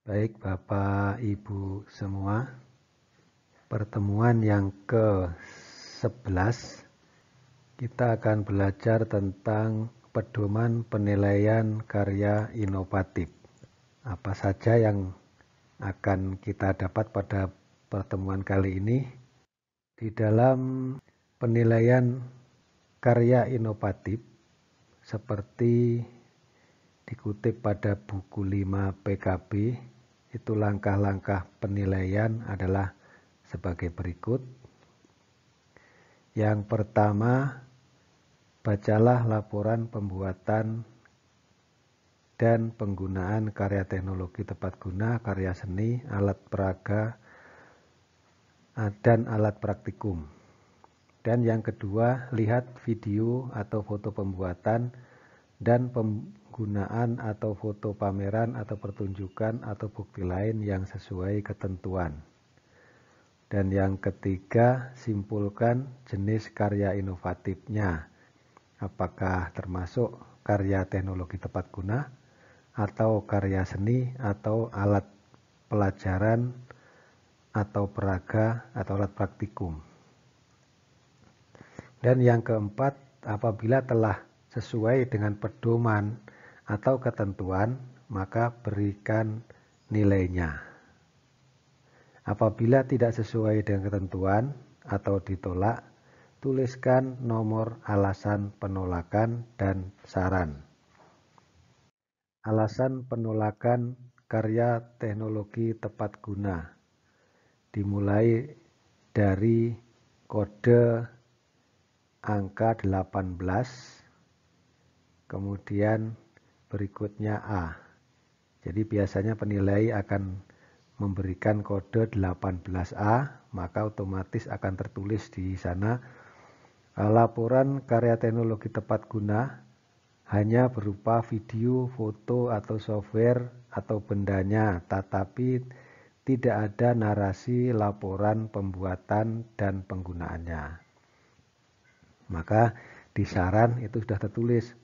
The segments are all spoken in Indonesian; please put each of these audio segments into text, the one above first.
Baik Bapak Ibu semua, pertemuan yang ke-11 kita akan belajar tentang pedoman penilaian karya inovatif. Apa saja yang akan kita dapat pada pertemuan kali ini? Di dalam penilaian karya inovatif seperti dikutip pada buku 5 PKB, itu langkah-langkah penilaian adalah sebagai berikut. Yang pertama, bacalah laporan pembuatan dan penggunaan karya teknologi tepat guna, karya seni, alat peraga, dan alat praktikum. Dan yang kedua, lihat video atau foto pembuatan dan penggunaan atau foto pameran atau pertunjukan atau bukti lain yang sesuai ketentuan. Dan yang ketiga, simpulkan jenis karya inovatifnya. Apakah termasuk karya teknologi tepat guna, atau karya seni, atau alat pelajaran, atau peraga, atau alat praktikum. Dan yang keempat, apabila telah sesuai dengan pedoman atau ketentuan, maka berikan nilainya. Apabila tidak sesuai dengan ketentuan atau ditolak, tuliskan nomor alasan penolakan dan saran. Alasan penolakan karya teknologi tepat guna dimulai dari kode angka 18, kemudian berikutnya A. Jadi biasanya penilai akan memberikan kode 18A, maka otomatis akan tertulis di sana laporan karya teknologi tepat guna hanya berupa video, foto, atau software atau bendanya, tetapi tidak ada narasi laporan pembuatan dan penggunaannya. Maka di saran itu sudah tertulis,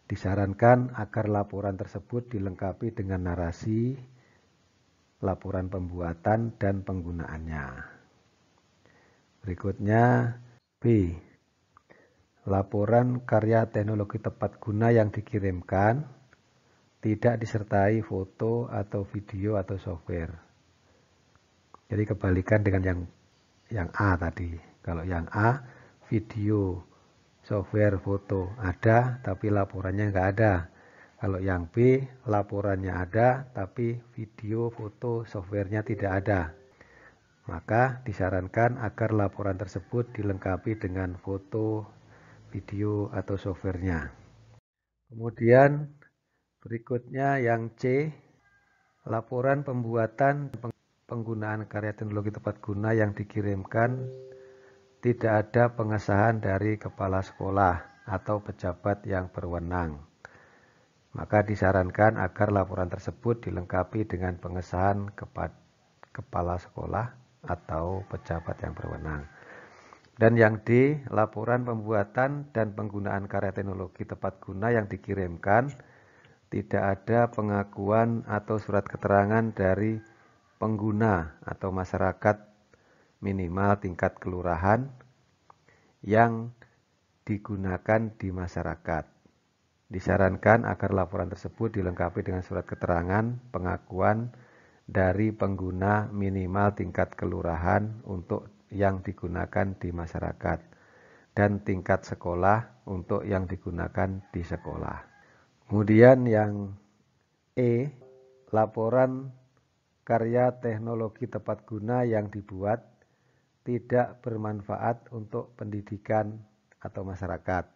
disarankan agar laporan tersebut dilengkapi dengan narasi laporan pembuatan dan penggunaannya. Berikutnya B. Laporan karya teknologi tepat guna yang dikirimkan tidak disertai foto atau video atau software. Jadi kebalikan dengan yang A tadi. Kalau yang A, video, software, foto ada, tapi laporannya nggak ada. Kalau yang B, laporannya ada, tapi video, foto, softwarenya tidak ada. Maka disarankan agar laporan tersebut dilengkapi dengan foto, video, atau softwarenya. Kemudian berikutnya yang C, laporan pembuatan penggunaan karya teknologi tepat guna yang dikirimkan tidak ada pengesahan dari kepala sekolah atau pejabat yang berwenang. Maka disarankan agar laporan tersebut dilengkapi dengan pengesahan kepala sekolah atau pejabat yang berwenang. Dan yang D, laporan pembuatan dan penggunaan karya teknologi tepat guna yang dikirimkan tidak ada pengakuan atau surat keterangan dari pengguna atau masyarakat minimal tingkat kelurahan yang digunakan di masyarakat. Disarankan agar laporan tersebut dilengkapi dengan surat keterangan pengakuan dari pengguna minimal tingkat kelurahan untuk yang digunakan di masyarakat dan tingkat sekolah untuk yang digunakan di sekolah. Kemudian yang E, laporan karya teknologi tepat guna yang dibuat tidak bermanfaat untuk pendidikan atau masyarakat.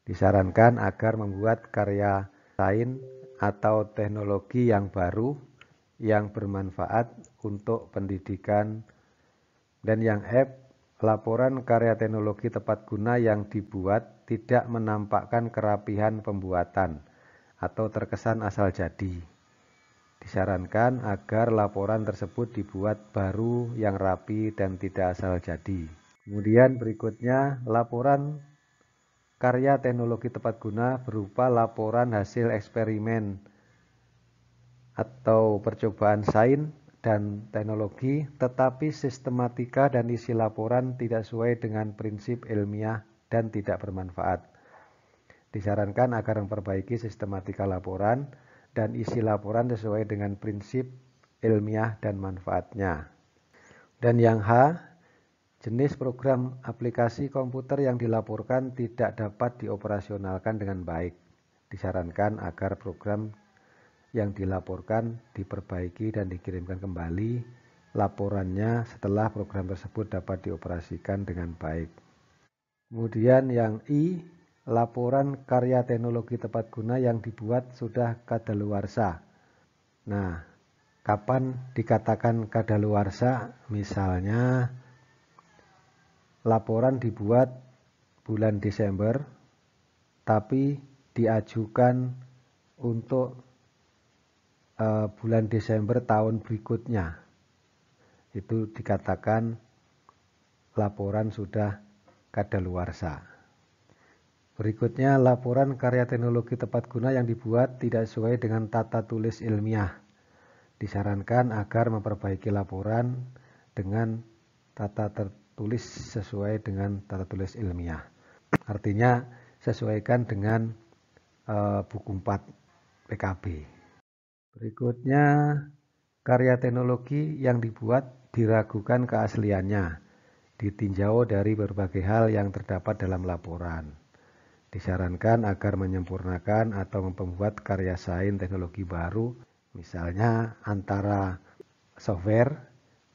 Disarankan agar membuat karya sains atau teknologi yang baru yang bermanfaat untuk pendidikan. Dan yang F, laporan karya teknologi tepat guna yang dibuat tidak menampakkan kerapihan pembuatan atau terkesan asal jadi. Disarankan agar laporan tersebut dibuat baru yang rapi dan tidak asal jadi. Kemudian berikutnya, laporan karya teknologi tepat guna berupa laporan hasil eksperimen atau percobaan sains dan teknologi, tetapi sistematika dan isi laporan tidak sesuai dengan prinsip ilmiah dan tidak bermanfaat. Disarankan agar memperbaiki sistematika laporan dan isi laporan sesuai dengan prinsip ilmiah dan manfaatnya. Dan yang H, jenis program aplikasi komputer yang dilaporkan tidak dapat dioperasionalkan dengan baik. Disarankan agar program yang dilaporkan diperbaiki dan dikirimkan kembali laporannya setelah program tersebut dapat dioperasikan dengan baik. Kemudian yang I, laporan karya teknologi tepat guna yang dibuat sudah kadaluarsa. Nah, kapan dikatakan kadaluarsa? Misalnya laporan dibuat bulan Desember tapi diajukan untuk bulan Desember tahun berikutnya. Itu dikatakan laporan sudah kadaluarsa. Berikutnya, laporan karya teknologi tepat guna yang dibuat tidak sesuai dengan tata tulis ilmiah. Disarankan agar memperbaiki laporan dengan tata tertulis sesuai dengan tata tulis ilmiah. Artinya sesuaikan dengan buku 4 PKB. Berikutnya, karya teknologi yang dibuat diragukan keasliannya, ditinjau dari berbagai hal yang terdapat dalam laporan. Disarankan agar menyempurnakan atau membuat karya sains teknologi baru, misalnya antara software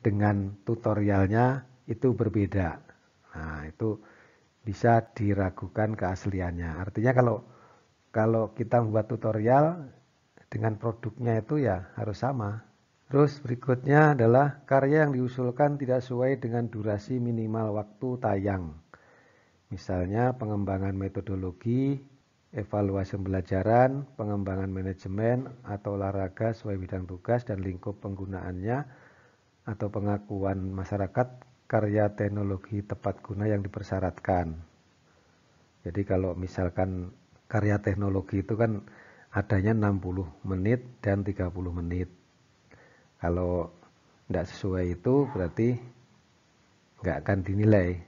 dengan tutorialnya itu berbeda. Nah, itu bisa diragukan keasliannya. Artinya kalau kita membuat tutorial dengan produknya itu ya harus sama. Terus berikutnya adalah karya yang diusulkan tidak sesuai dengan durasi minimal waktu tayang. Misalnya pengembangan metodologi, evaluasi pembelajaran, pengembangan manajemen atau olahraga sesuai bidang tugas dan lingkup penggunaannya, atau pengakuan masyarakat karya teknologi tepat guna yang dipersyaratkan. Jadi kalau misalkan karya teknologi itu kan adanya 60 menit dan 30 menit. Kalau tidak sesuai itu berarti nggak akan dinilai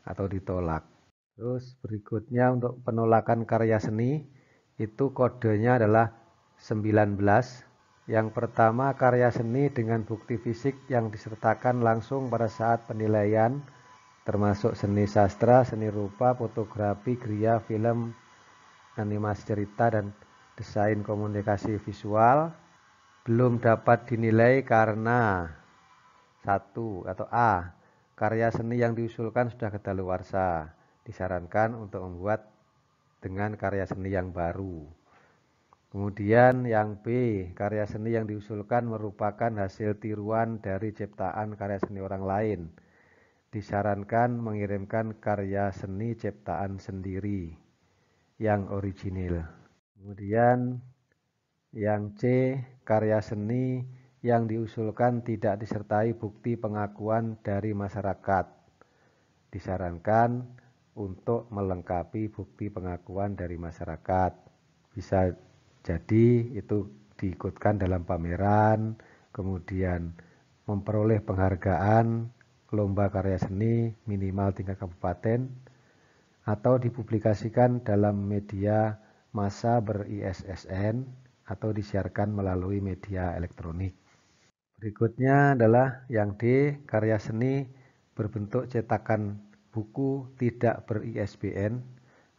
atau ditolak. Terus berikutnya untuk penolakan karya seni itu kodenya adalah 19. Yang pertama, karya seni dengan bukti fisik yang disertakan langsung pada saat penilaian, termasuk seni sastra, seni rupa, fotografi, griya, film, animasi cerita, dan desain komunikasi visual, belum dapat dinilai karena 1 atau A, karya seni yang diusulkan sudah kadaluarsa. Disarankan untuk membuat dengan karya seni yang baru. Kemudian yang B, karya seni yang diusulkan merupakan hasil tiruan dari ciptaan karya seni orang lain. Disarankan mengirimkan karya seni ciptaan sendiri yang original. Kemudian yang C, karya seni yang diusulkan tidak disertai bukti pengakuan dari masyarakat. Disarankan untuk melengkapi bukti pengakuan dari masyarakat. Bisa jadi itu diikutkan dalam pameran, kemudian memperoleh penghargaan lomba karya seni minimal tingkat kabupaten, atau dipublikasikan dalam media massa ber-ISSN atau disiarkan melalui media elektronik. Berikutnya adalah yang D, karya seni berbentuk cetakan buku tidak ber-ISBN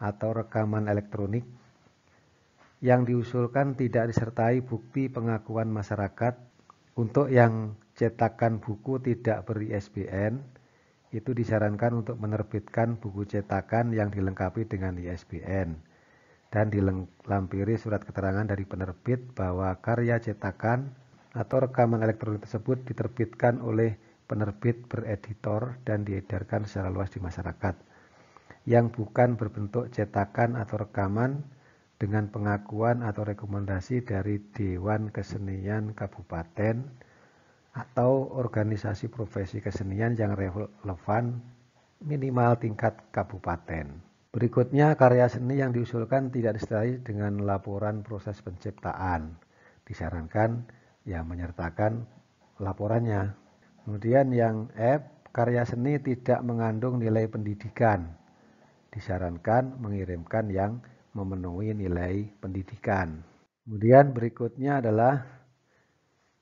atau rekaman elektronik yang diusulkan tidak disertai bukti pengakuan masyarakat. Untuk yang cetakan buku tidak ber-ISBN itu disarankan untuk menerbitkan buku cetakan yang dilengkapi dengan ISBN dan dilampiri surat keterangan dari penerbit bahwa karya cetakan atau rekaman elektronik tersebut diterbitkan oleh penerbit bereditor dan diedarkan secara luas di masyarakat, yang bukan berbentuk cetakan atau rekaman dengan pengakuan atau rekomendasi dari Dewan Kesenian Kabupaten atau organisasi profesi kesenian yang relevan minimal tingkat kabupaten. Berikutnya, karya seni yang diusulkan tidak disertai dengan laporan proses penciptaan. Disarankan ya menyertakan laporannya. Kemudian yang F, karya seni tidak mengandung nilai pendidikan. Disarankan mengirimkan yang memenuhi nilai pendidikan. Kemudian berikutnya adalah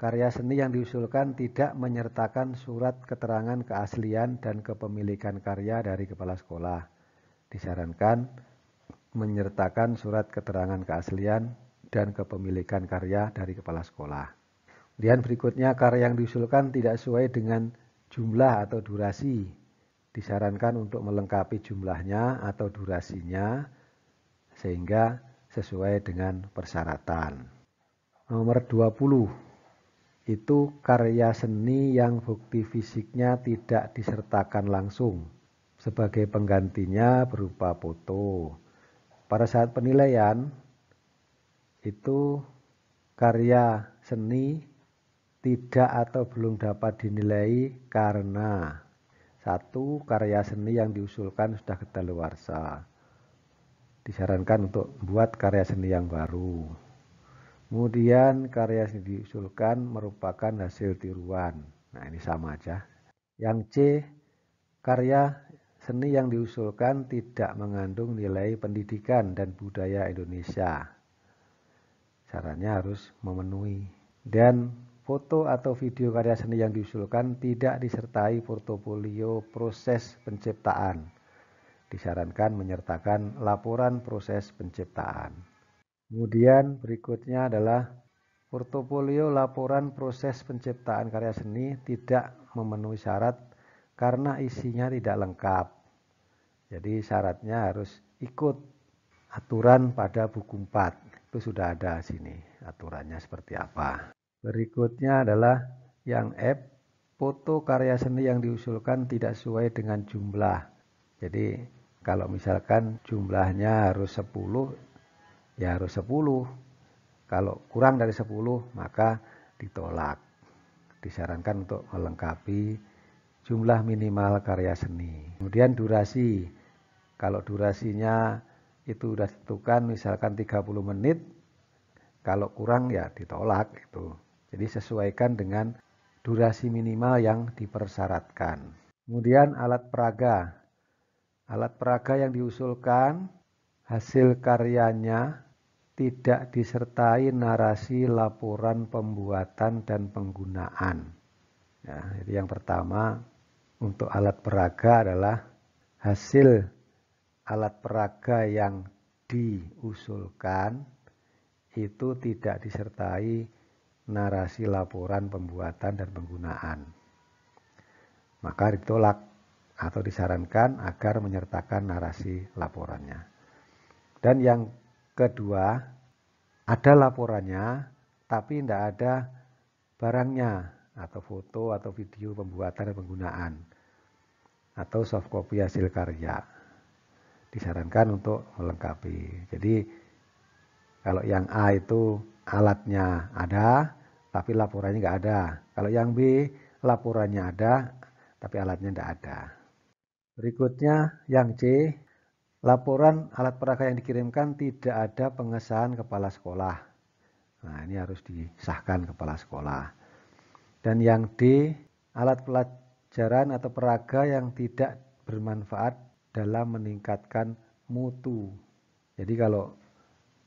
karya seni yang diusulkan tidak menyertakan surat keterangan keaslian dan kepemilikan karya dari kepala sekolah. Disarankan menyertakan surat keterangan keaslian dan kepemilikan karya dari kepala sekolah. Kemudian berikutnya karya yang diusulkan tidak sesuai dengan jumlah atau durasi. Disarankan untuk melengkapi jumlahnya atau durasinya sehingga sesuai dengan persyaratan. Nomor 20, itu karya seni yang bukti fisiknya tidak disertakan langsung. Sebagai penggantinya berupa foto. Pada saat penilaian, itu karya seni tidak atau belum dapat dinilai karena 1. Karya seni yang diusulkan sudah kadaluarsa. Disarankan untuk membuat karya seni yang baru. Kemudian karya seni diusulkan merupakan hasil tiruan. Nah ini sama aja. Yang C, karya seni yang diusulkan tidak mengandung nilai pendidikan dan budaya Indonesia. Syaratnya harus memenuhi. Dan foto atau video karya seni yang diusulkan tidak disertai portofolio proses penciptaan. Disarankan menyertakan laporan proses penciptaan. Kemudian berikutnya adalah portofolio laporan proses penciptaan karya seni tidak memenuhi syarat karena isinya tidak lengkap. Jadi syaratnya harus ikut aturan pada buku 4. Itu sudah ada sini aturannya seperti apa. Berikutnya adalah yang F, foto karya seni yang diusulkan tidak sesuai dengan jumlah. Jadi kalau misalkan jumlahnya harus 10, ya harus 10. Kalau kurang dari 10 maka ditolak. Disarankan untuk melengkapi jumlah minimal karya seni. Kemudian durasi. Kalau durasinya itu sudah ditentukan misalkan 30 menit, kalau kurang ya ditolak itu. Jadi sesuaikan dengan durasi minimal yang dipersyaratkan. Kemudian alat peraga. Alat peraga yang diusulkan hasil karyanya tidak disertai narasi laporan pembuatan dan penggunaan. Ya, jadi yang pertama untuk alat peraga adalah hasil alat peraga yang diusulkan itu tidak disertai narasi laporan pembuatan dan penggunaan. Maka ditolak atau disarankan agar menyertakan narasi laporannya. Dan yang kedua, ada laporannya tapi tidak ada barangnya atau foto atau video pembuatan dan penggunaan atau soft copy hasil karya. Disarankan untuk melengkapi. Jadi kalau yang A itu alatnya ada tapi laporannya nggak ada. Kalau yang B laporannya ada tapi alatnya tidak ada. Berikutnya yang C, laporan alat peraga yang dikirimkan tidak ada pengesahan kepala sekolah. Nah ini harus disahkan kepala sekolah. Dan yang D, alat pelajaran atau peraga yang tidak bermanfaat dalam meningkatkan mutu. Jadi kalau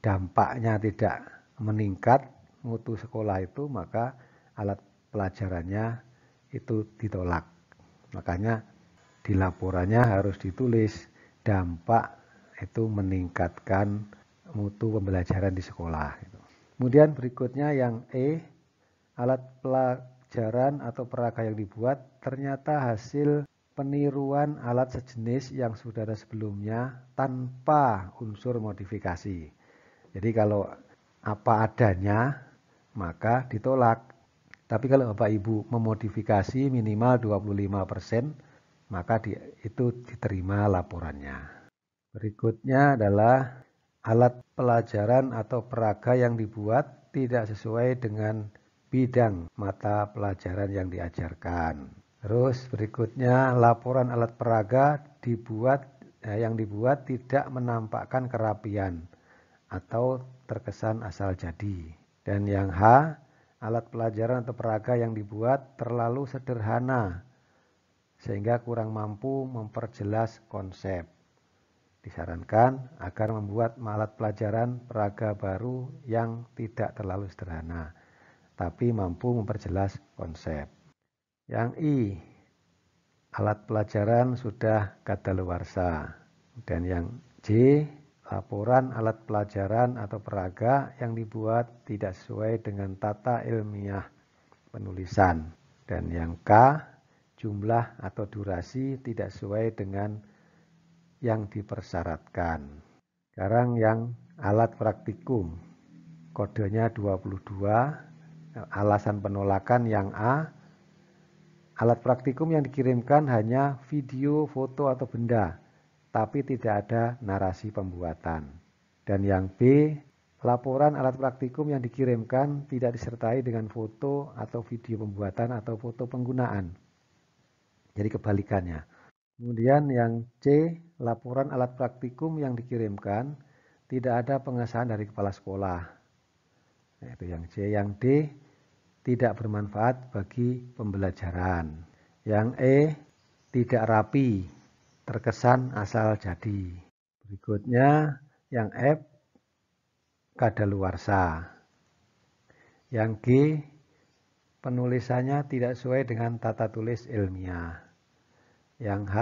dampaknya tidak meningkat mutu sekolah itu, maka alat pelajarannya itu ditolak. Makanya di laporannya harus ditulis dampak itu meningkatkan mutu pembelajaran di sekolah. Kemudian berikutnya yang E, alat pelajaran atau peraga yang dibuat ternyata hasil peniruan alat sejenis yang sudah ada sebelumnya tanpa unsur modifikasi. Jadi kalau apa adanya maka ditolak. Tapi kalau Bapak Ibu memodifikasi minimal 25%, maka itu diterima laporannya. Berikutnya adalah alat pelajaran atau peraga yang dibuat tidak sesuai dengan bidang mata pelajaran yang diajarkan. Terus berikutnya laporan alat peraga yang dibuat tidak menampakkan kerapian atau terkesan asal jadi. Dan yang H, alat pelajaran atau peraga yang dibuat terlalu sederhana sehingga kurang mampu memperjelas konsep. Disarankan agar membuat alat pelajaran peraga baru yang tidak terlalu sederhana, tapi mampu memperjelas konsep. Yang I, alat pelajaran sudah kadaluarsa. Dan yang J, laporan alat pelajaran atau peraga yang dibuat tidak sesuai dengan tata ilmiah penulisan. Dan yang K, jumlah atau durasi tidak sesuai dengan yang dipersyaratkan. Sekarang yang alat praktikum, kodenya 22, alasan penolakan yang A, alat praktikum yang dikirimkan hanya video, foto, atau benda, tapi tidak ada narasi pembuatan. Dan yang B, laporan alat praktikum yang dikirimkan tidak disertai dengan foto atau video pembuatan atau foto penggunaan. Jadi kebalikannya. Kemudian yang C, laporan alat praktikum yang dikirimkan tidak ada pengesahan dari kepala sekolah. Nah, itu yang C. Yang D, tidak bermanfaat bagi pembelajaran. Yang E, tidak rapi, terkesan asal jadi. Berikutnya yang F, kadaluarsa. Yang G, penulisannya tidak sesuai dengan tata tulis ilmiah. Yang H,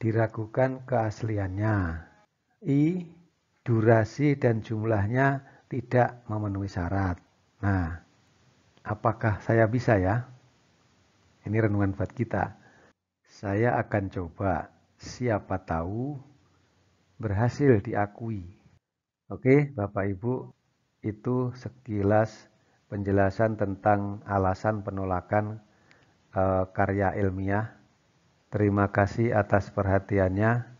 diragukan keasliannya. I, durasi dan jumlahnya tidak memenuhi syarat. Nah, apakah saya bisa ya? Ini renungan buat kita. Saya akan coba, siapa tahu berhasil diakui. Oke, Bapak Ibu, itu sekilas penjelasan tentang alasan penolakan karya ilmiah. Terima kasih atas perhatiannya.